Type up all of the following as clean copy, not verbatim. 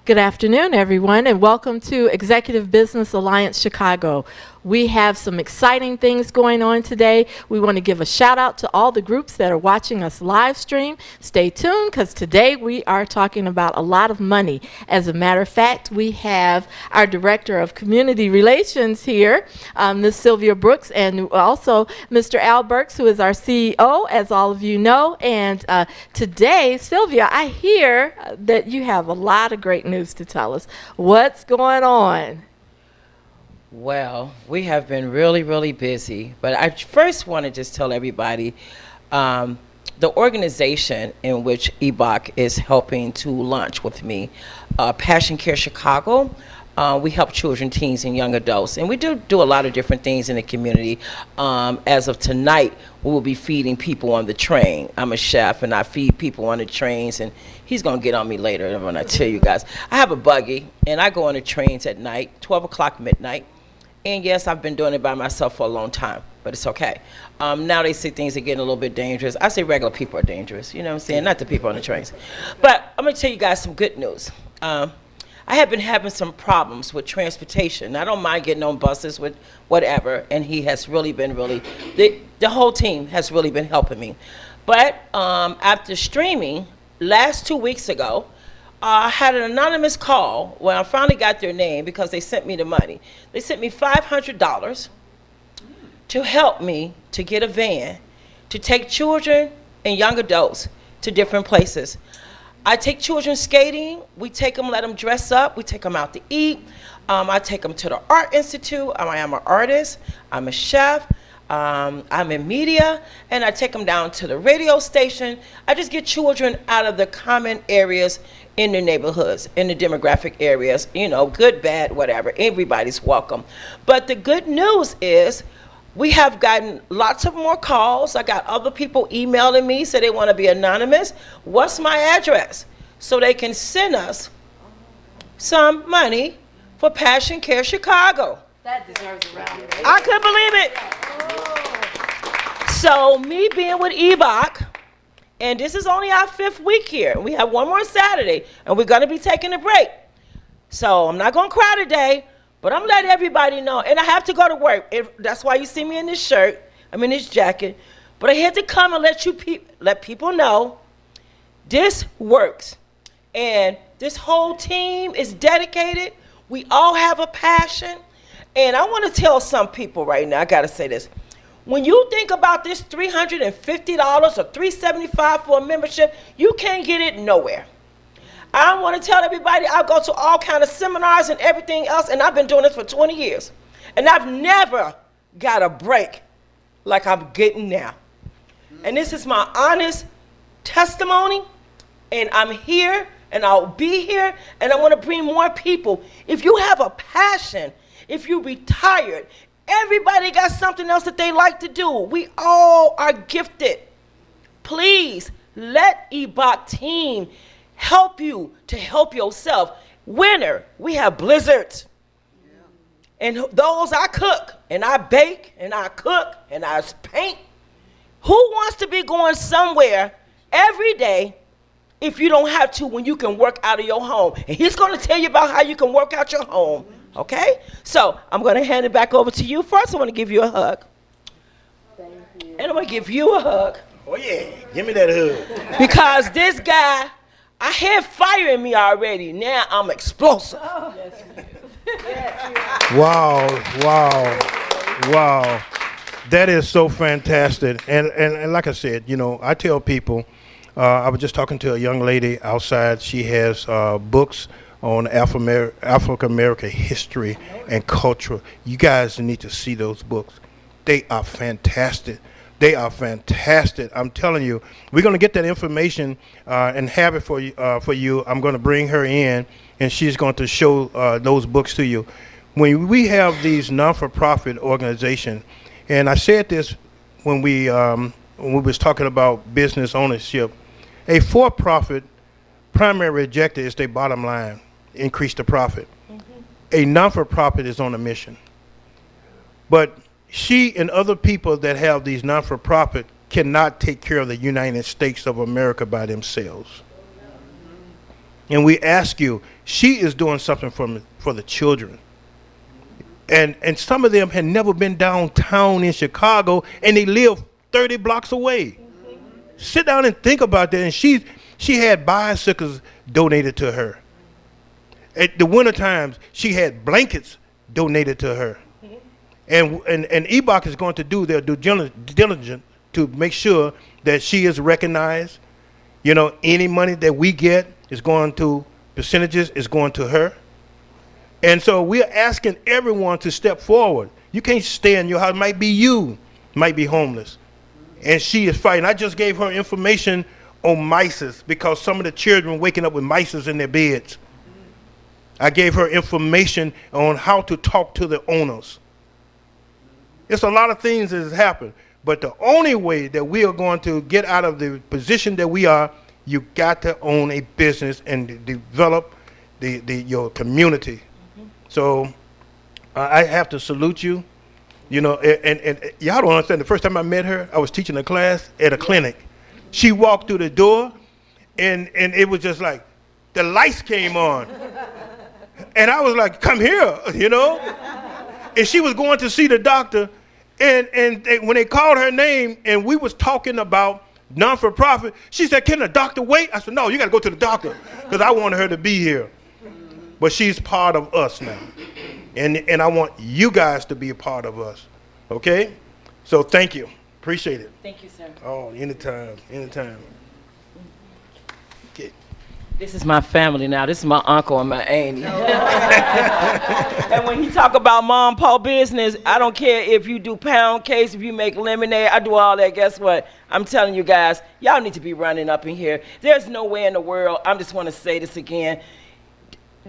Good afternoon, everyone, and welcome to Executive Business Alliance Chicago. We have some exciting things going on today. We want to give a shout out to all the groups that are watching us live stream. Stay tuned, because today we are talking about a lot of money. As a matter of fact, we have our Director of Community Relations here, Ms. Sylvia Burks, and also Mr. Al Burks, who is our CEO, as all of you know. And today, Sylvia, I hear that you have a lot of great news to tell us. What's going on? Well, we have been really, really busy, but I first want to just tell everybody the organization in which EBAC is helping to launch with me, Passion Care Chicago. We help children, teens, and young adults, and we do a lot of different things in the community. As of tonight, we will be feeding people on the train. I'm a chef, and I feed people on the trains, and he's going to get on me later when I tell you guys. I have a buggy, and I go on the trains at night, 12 o'clock midnight. And yes, I've been doing it by myself for a long time, but it's okay. Now they say things are getting a little bit dangerous. I say regular people are dangerous, you know what I'm saying? Not the people on the trains. But I'm going to tell you guys some good news. I have been having some problems with transportation. I don't mind getting on buses with whatever, and he has really been the whole team has really been helping me. But after streaming, last 2 weeks ago, I had an anonymous call when I finally got their name because they sent me the money. They sent me $500 to help me to get a van to take children and young adults to different places. I take children skating. We take them, let them dress up. We take them out to eat. I take them to the Art Institute. I am an artist. I'm a chef. I'm in media, and I take them down to the radio station. I just get children out of the common areas in the neighborhoods, in the demographic areas, you know, good, bad, whatever. Everybody's welcome. But the good news is we have gotten lots of more calls. I got other people emailing me, say they want to be anonymous. What's my address? So they can send us some money for Passion Care Chicago. That deserves a round. I couldn't believe it. So me being with EBAC, and this is only our 5th week here. We have one more Saturday, and we're going to be taking a break. So I'm not going to cry today, but I'm letting everybody know. And I have to go to work. That's why you see me in this shirt. I'm in this jacket. But I had to come and let people know this works. And this whole team is dedicated. We all have a passion. And I want to tell some people right now, I got to say this. When you think about this $350 or $375 for a membership, you can't get it nowhere. I want to tell everybody I go to all kind of seminars and everything else, and I've been doing this for 20 years. And I've never got a break like I'm getting now. And this is my honest testimony, and I'm here, and I'll be here, and I want to bring more people. If you have a passion, if you retired, everybody got something else that they like to do. We all are gifted. Please let EBAC team help you to help yourself. Winter, we have blizzards. And those I cook, and I bake, and I cook, and I paint. Who wants to be going somewhere every day if you don't have to when you can work out of your home? And he's going to tell you about how you can work out your home. Okay? So I'm going to hand it back over to you. First, I want to give you a hug. Thank you. And I'm going to give you a hug. Oh, yeah. Give me that hug. Because this guy, I had fire in me already. Now I'm explosive. Oh. Wow. That is so fantastic. And like I said, you know, I tell people, I was just talking to a young lady outside. She has books on African American history and culture. You guys need to see those books. They are fantastic. I'm telling you, we're going to get that information and have it for you. I'm going to bring her in, and she's going to show those books to you. When we have these non-for-profit organizations, and I said this when we was talking about business ownership, a for-profit primary objective is their bottom line, increase the profit. Mm-hmm. A non-for-profit is on a mission. But she and other people that have these non-for-profit cannot take care of the United States of America by themselves. And we ask you, she is doing something for the children. And some of them had never been downtown in Chicago, and they live 30 blocks away. Sit down and think about that. And she had bicycles donated to her. At the winter times, she had blankets donated to her. And EBAC is going to do their due diligence to make sure that she is recognized. You know, any money that we get is going to, percentages is going to her. And so we're asking everyone to step forward. You can't stay in your house. It might be you, might be homeless. And she is fighting. I just gave her information on mice because some of the children waking up with mice in their beds. I gave her information on how to talk to the owners. It's a lot of things that has happened. But the only way that we are going to get out of the position that we are, you got to own a business and develop your community. So I have to salute you. You know, and y'all don't understand. The first time I met her, I was teaching a class at a clinic. She walked through the door, and it was just like the lights came on. And I was like, come here, you know. And she was going to see the doctor, and when they called her name, and we was talking about non-for-profit, she said, can the doctor wait? I said, no, you got to go to the doctor, because I wanted her to be here. But she's part of us now. And I want you guys to be a part of us. Okay? So thank you. Appreciate it. Thank you, sir. Oh, anytime. Anytime. Okay. This is my family now. This is my uncle and my auntie. And when he talk about mom and pop business, I don't care if you do pound cakes, if you make lemonade, I do all that. Guess what? I'm telling you guys, y'all need to be running up in here. There's no way in the world, I just want to say this again,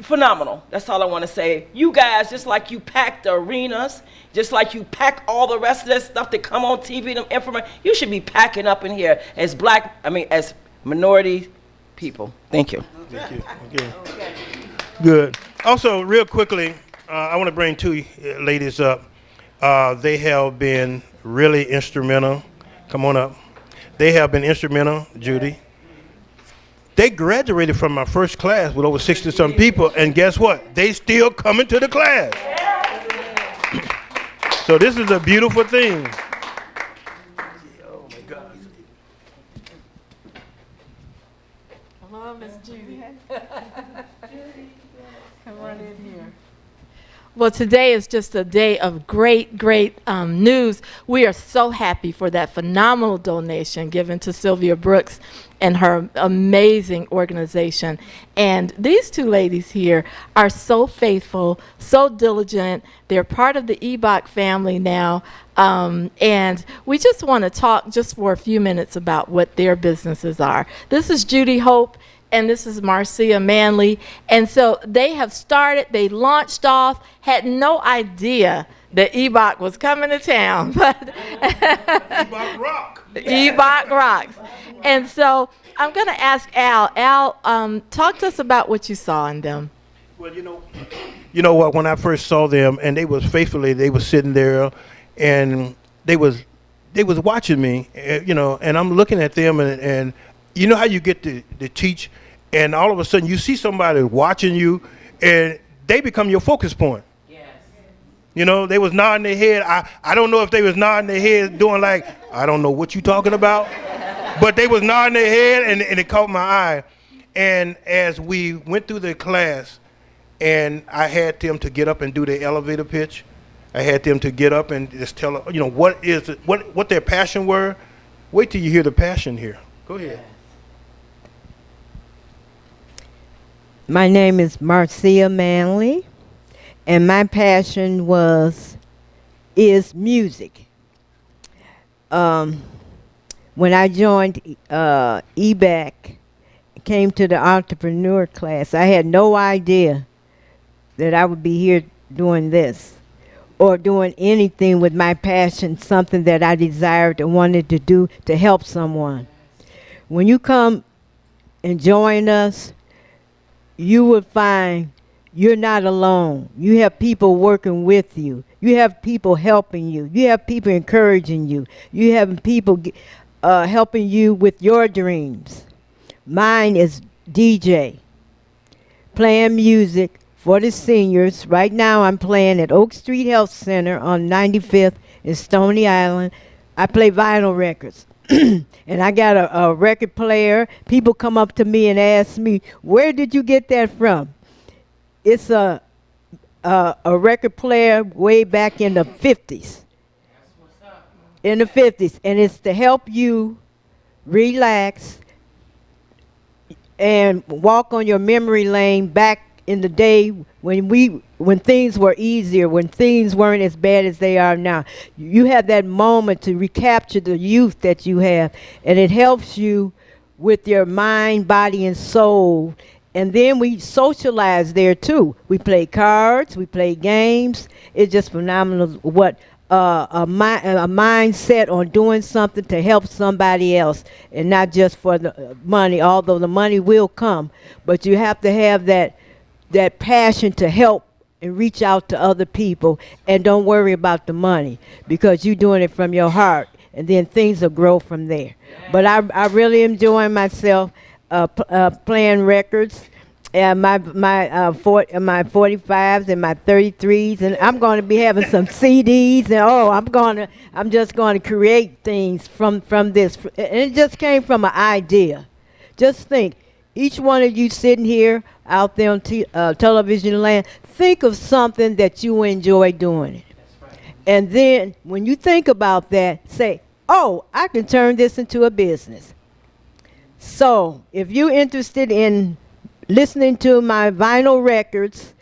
phenomenal. That's all I want to say. You guys, just like you pack the arenas, just like you pack all the rest of that stuff that come on TV, them information, you should be packing up in here as as minority people. Thank you. Thank you. Okay. Good. Also, real quickly, I want to bring two ladies up. They have been really instrumental. Come on up. They have been instrumental, Judy. They graduated from my first class with over 60-some people, and guess what? They still coming to the class. So this is a beautiful thing. Oh my God. Hello, Miss Judy. Come on in here. Well, today is just a day of great news. We are so happy for that phenomenal donation given to Sylvia Burks and her amazing organization. And these two ladies here are so faithful, so diligent. They're part of the EBAC family now. And we just want to talk just for a few minutes about what their businesses are. This is Judy Hope, and this is Marcia Manley. And so they have started, they launched off, had no idea that EBAC was coming to town. But EBAC rock. EBAC rocks. And so I'm going to ask Al. Al, talk to us about what you saw in them. Well, you know what, when I first saw them, and they was faithfully, they was sitting there, and they was watching me, you know, and I'm looking at them, and you know how you get to teach, and all of a sudden you see somebody watching you, and they become your focus point. Yes. You know, they was nodding their head. I don't know if they was nodding their head doing like, I don't know what you talking about, but they was nodding their head, and it caught my eye. And as we went through the class, and I had them to get up and do the elevator pitch, I had them to get up and just tell, you know, what their passion were. Wait till you hear the passion here. Go ahead. My name is Marcia Manley, and my passion is music. When I joined EBAC, came to the entrepreneur class, I had no idea that I would be here doing this or doing anything with my passion, something that I desired and wanted to do to help someone. When you come and join us, you will find you're not alone. You have people working with you. You have people helping you. You have people encouraging you. You have people helping you with your dreams. Mine is DJ. playing music for the seniors. Right now I'm playing at Oak Street Health Center on 95th in Stony Island. I play vinyl records. And I got a record player. People come up to me and ask me, where did you get that from? It's a record player way back in the 50s. In the 50s. And it's to help you relax and walk on your memory lane back in the day when things were easier, when things weren't as bad as they are now. You have that moment to recapture the youth that you have, and it helps you with your mind, body, and soul. And then we socialize there too. We play cards, we play games. It's just phenomenal what a mindset on doing something to help somebody else, and not just for the money, although the money will come. But you have to have that passion to help and reach out to other people, and don't worry about the money, because you're doing it from your heart, and then things will grow from there. But I really enjoying myself playing records, and my 45s and my 33s, and I'm going to be having some CDs, and I'm just going to create things from this. And it just came from an idea. Just think, each one of you sitting here out there on television land, think of something that you enjoy doing. Right. And then when you think about that, say, oh, I can turn this into a business. So if you're interested in listening to my vinyl records,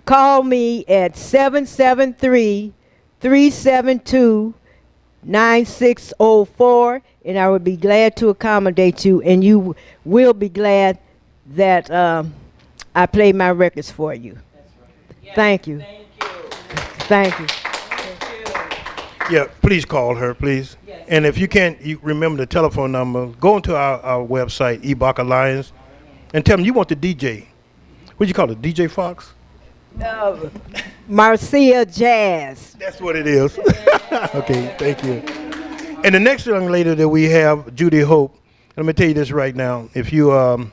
call me at 773-372-9604, and I would be glad to accommodate you, and you will be glad that I play my records for you. That's right. Yes, thank you. Thank you. Yeah, please call her, please. Yes. And if you can't remember the telephone number, go into our website, EBAC Alliance, and tell them you want the DJ. What do you call it, DJ Fox? Marcia Jazz. That's what it is. Okay, thank you. And the next young lady that we have, Judy Hope, let me tell you this right now. If you're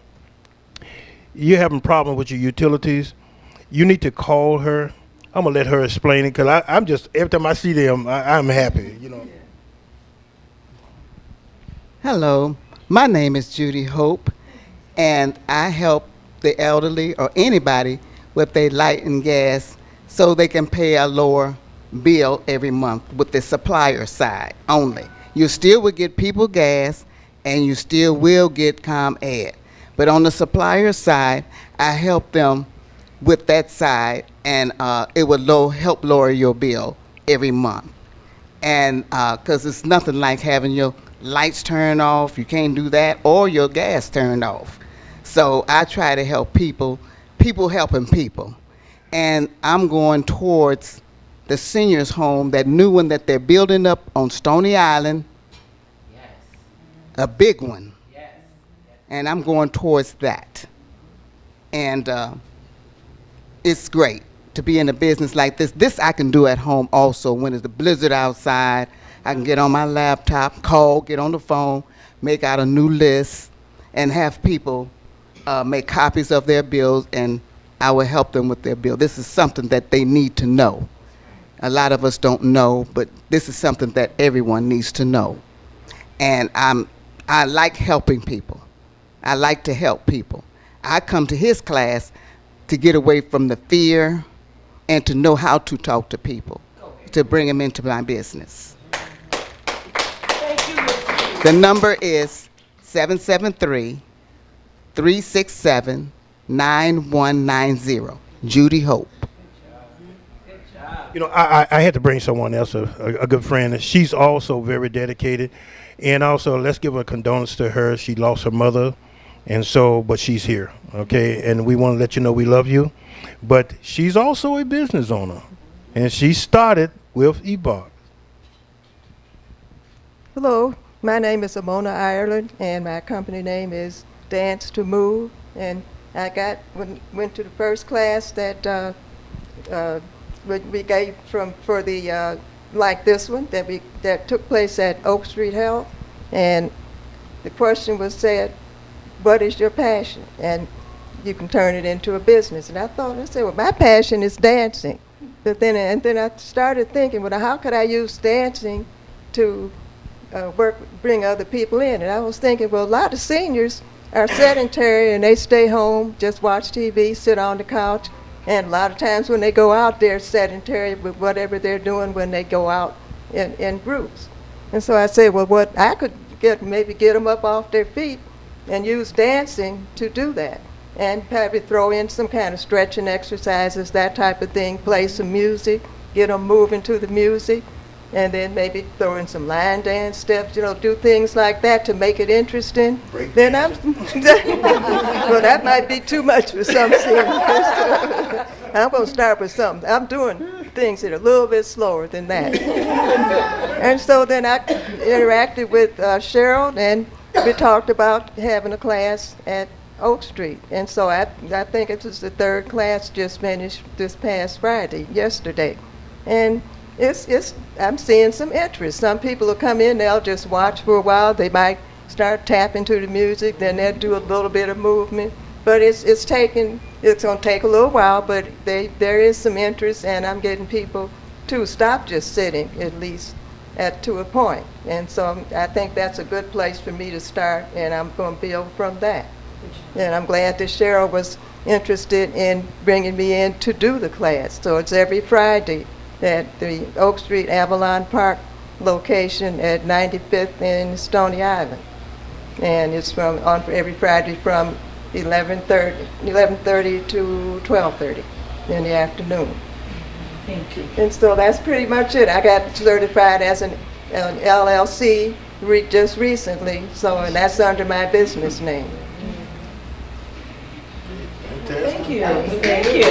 having a problem with your utilities, you need to call her. I'm going to let her explain it, because I'm just, every time I see them, I'm happy, you know. Hello, my name is Judy Hope, and I help the elderly or anybody with their light and gas so they can pay a lower bill every month with the supplier side only. You still will get people gas, and you still will get ComEd. But on the supplier side, I help them with that side, and it would help lower your bill every month. And because it's nothing like having your lights turned off, you can't do that, or your gas turned off. So I try to help people helping people. And I'm going towards the seniors home, that new one that they're building up on Stony Island. Yes. A big one. Yes. And I'm going towards that. And it's great to be in a business like this. This I can do at home also. When it's a blizzard outside, I can get on my laptop, get on the phone, make out a new list, and have people make copies of their bills, and I will help them with their bill. This is something that they need to know. A lot of us don't know, but this is something that everyone needs to know. And I like helping people. I like to help people. I come to his class to get away from the fear and to know how to talk to people, to bring them into my business. The number is 773-367-9190. Judy Hope. You know, I had to bring someone else, a good friend. She's also very dedicated. And also, let's give a condolence to her. She lost her mother, but she's here, okay? And we want to let you know we love you. But she's also a business owner, and she started with EBAC. Hello, my name is Amona Ireland, and my company name is Dance to Move. And I went to the first class that we gave for the like this one that took place at Oak Street Health, and the question was said, what is your passion? And you can turn it into a business. And I said, well, my passion is dancing. But then I started thinking, well, how could I use dancing to bring other people in? And I was thinking, well, a lot of seniors are sedentary and they stay home, just watch TV, sit on the couch. And a lot of times when they go out, they're sedentary with whatever they're doing when they go out in groups. And so I said, well, what I could maybe get them up off their feet and use dancing to do that. And probably throw in some kind of stretching exercises, that type of thing, play some music, get them moving to the music, and then maybe throw in some line dance steps, do things like that to make it interesting. Then well, that might be too much for some seniors. I'm going to start with something. I'm doing things that are a little bit slower than that. And so then I interacted with Cheryl, and we talked about having a class at Oak Street. And so I think it was the third class just finished this past Friday, yesterday. And I'm seeing some interest. Some people will come in, they'll just watch for a while. They might start tapping to the music, then they'll do a little bit of movement. But it's going to take a little while, but there is some interest, and I'm getting people to stop just sitting, at least to a point. And so I think that's a good place for me to start, and I'm going to build from that. And I'm glad that Cheryl was interested in bringing me in to do the class. So it's every Friday at the Oak Street Avalon Park location at 95th and Stony Island. And it's every Friday from 11:30 to 12:30 in the afternoon. Thank you. And so that's pretty much it. I got certified as an LLC just recently, and that's under my business name. Thank you. Thank you,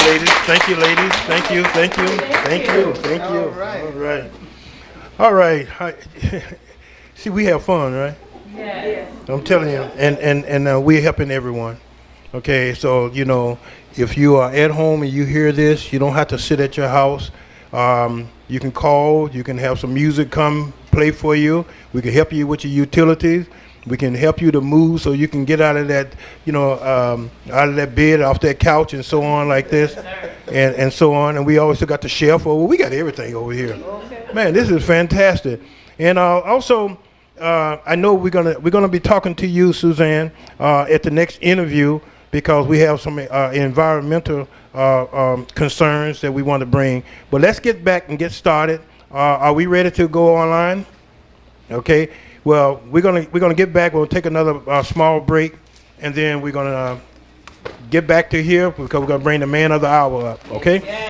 ladies. Thank you, ladies. Thank you. Thank you. Thank you. Thank you. All right. All right. All right. See, we have fun, right? Yeah. I'm telling you, and we're helping everyone. Okay, so if you are at home and you hear this, you don't have to sit at your house. You can call. You can have some music come play for you. We can help you with your utilities. We can help you to move so you can get out of that, out of that bed, off that couch, and so on like this, and so on. And we also got the shelf over. We got everything over here. Man, this is fantastic. And also, I know we're gonna be talking to you, Suzanne, at the next interview, because we have some environmental concerns that we want to bring. But let's get back and get started. Are we ready to go online? Okay. Well, we're gonna get back. We'll take another small break, and then we're gonna get back to here because we're gonna bring the man of the hour up. Okay.